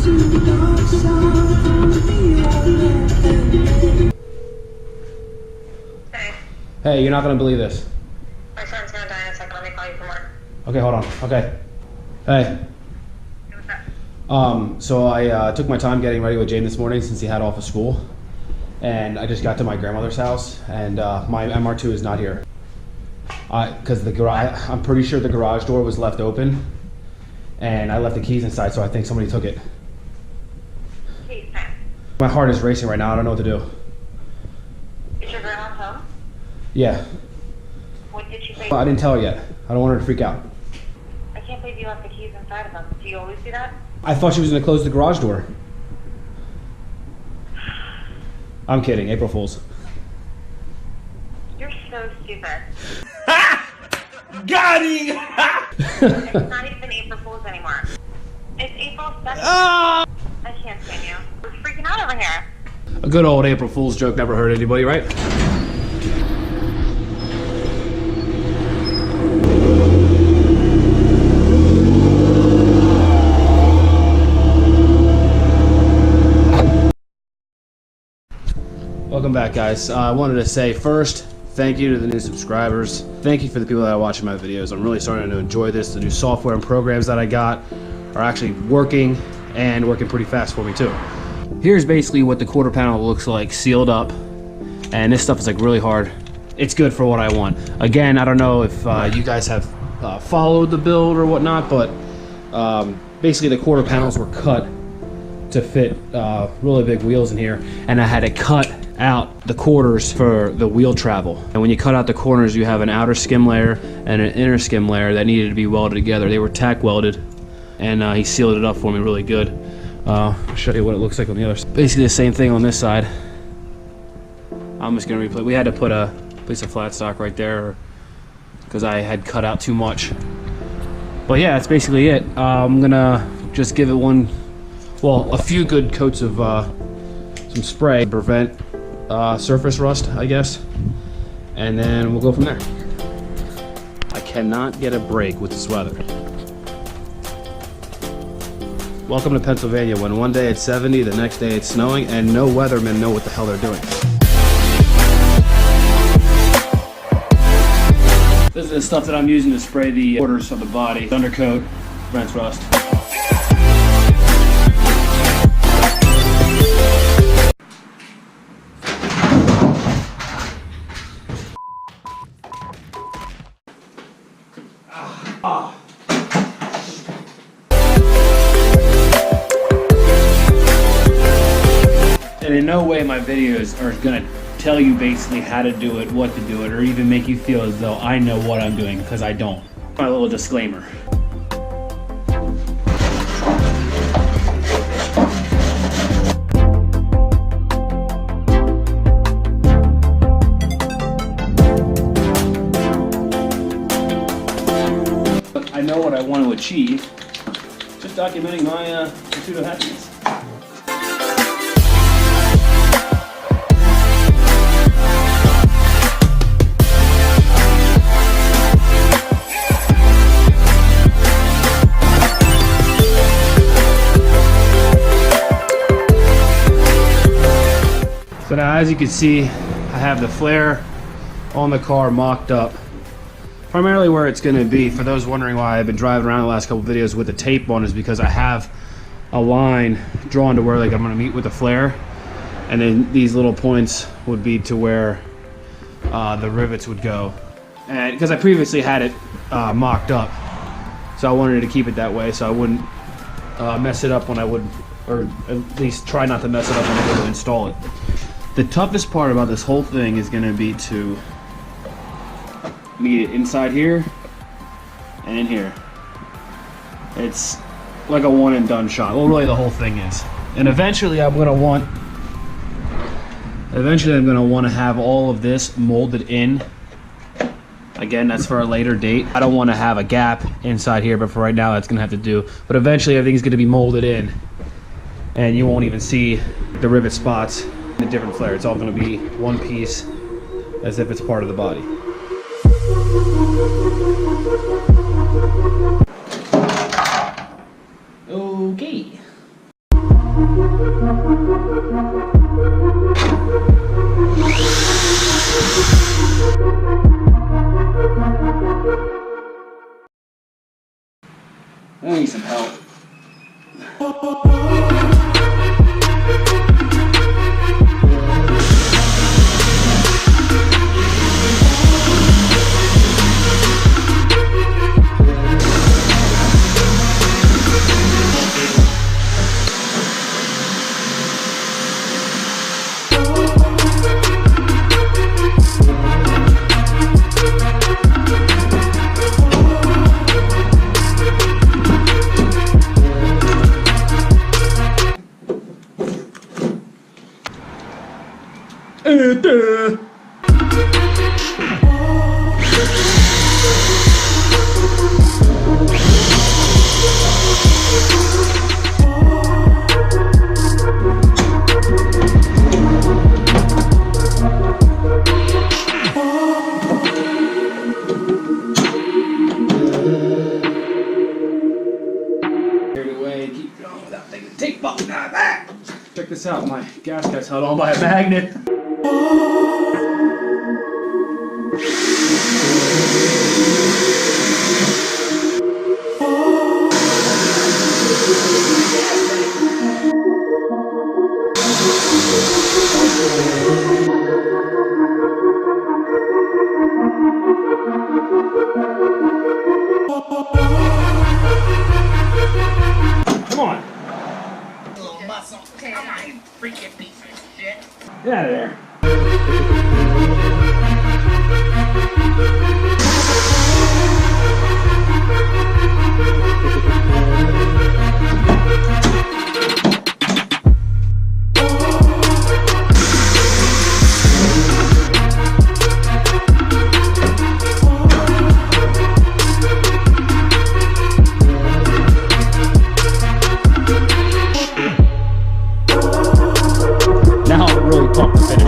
Hey, you're not gonna believe this. My son's gonna die in a second. Let me call you from work. Okay, hold on. Okay. Hey. What's up? So I took my time getting ready with Jane this morning since he had off of school. And I just got to my grandmother's house and my MR2 is not here. Because the garage, I'm pretty sure the garage door was left open and I left the keys inside, so I think somebody took it. Keys, My heart is racing right now. I don't know what to do. is your grandma home? Yeah. What did she say? I didn't tell her yet. I don't want her to freak out. I can't believe you left the keys inside of them. Do you always do that? I thought she was gonna close the garage door. I'm kidding, April Fools. You're so stupid. Got him! It's not even April Fool's anymore. It's April 2nd. Ah! I can't stand you. I'm freaking out over here. A good old April Fool's joke never hurt anybody, right? Welcome back, guys. I wanted to say first, thank you to the new subscribers. Thank you for the people that are watching my videos. I'm really starting to enjoy this. The new software and programs that I got are actually working and working pretty fast for me too. Here's basically what the quarter panel looks like sealed up. And this stuff is like really hard. It's good for what I want. Again, I don't know if you guys have followed the build or whatnot, but basically the quarter panels were cut to fit really big wheels in here, and I had to cut out the quarters for the wheel travel. And when you cut out the corners, you have an outer skim layer and an inner skim layer that needed to be welded together. They were tack welded, and he sealed it up for me really good. I'll show you what it looks like on the other side. Basically the same thing on this side. I'm just gonna replace. We had to put a piece of flat stock right there because I had cut out too much. But yeah, that's basically it. I'm gonna just give it a few good coats of some spray to prevent surface rust, I guess, and then we'll go from there. I cannot get a break with this weather. Welcome to Pennsylvania, when one day it's 70, the next day it's snowing, and no weathermen know what the hell they're doing. This is the stuff that I'm using to spray the quarters of the body. Undercoat prevents rust. And in no way my videos are gonna tell you basically how to do it, what to do it, or even make you feel as though I know what I'm doing, because I don't. My little disclaimer. I know what I want to achieve. Just documenting my pursuit of happiness. So now, as you can see, I have the flare on the car mocked up. Primarily where it's going to be, for those wondering why I've been driving around the last couple videos with the tape on, is because I have a line drawn to where like I'm going to meet with the flare, and then these little points would be to where the rivets would go. And because I previously had it mocked up, so I wanted to keep it that way so I wouldn't mess it up when I would, or at least try not to mess it up when I go to install it. The toughest part about this whole thing is going to be to meet it inside here and in here. It's like a one and done shot. Well, really the whole thing is. And eventually I'm going to want to have all of this molded in. Again, that's for a later date. I don't want to have a gap inside here, but for right now that's going to have to do. But eventually everything's going to be molded in, and you won't even see the rivet spots, the different flare. It's all going to be one piece as if it's part of the body. Okay. need some help. Check this out, my gas guy's held on by a magnet. Come on. Little muscle. Come on, you freaking piece of shit. Get out of there. Now I'm really pumped to finish.